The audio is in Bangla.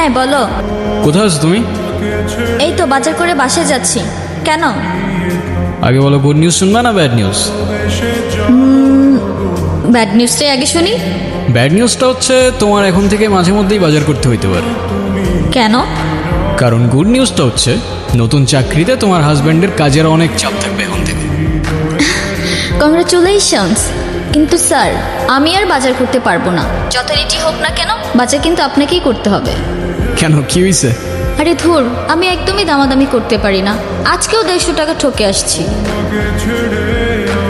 হ্যাঁ বলো। কোথায় আছো তুমি? এই তো বাজার করে বাসায় যাচ্ছি। কেন? আগে বলো, গুড নিউজ শুনবা না ব্যাড নিউজ? ব্যাড নিউজটাই আগে শুনি। ব্যাড নিউজটা হচ্ছে তোমার এখন থেকে মাঝে মধ্যেই বাজার করতে হইতে পারে। কেন? কারণ গুড নিউজটা হচ্ছে নতুন চাকরিতে তোমার হাজব্যান্ডের কাজের অনেক চাপ থাকবে এখন থেকে। কংগ্রাচুলেশনস। কিন্তু স্যার, আমি আর বাজার করতে পারবো না। যত রেটি হোক না কেন, বাজার কিন্তু আপনাকেই করতে হবে। কেন, কি হয়েছে? আরে ধুর, আমি একদমই দামাদামি করতে পারি না। আজকেও 150 টাকা ঠকে আসছি।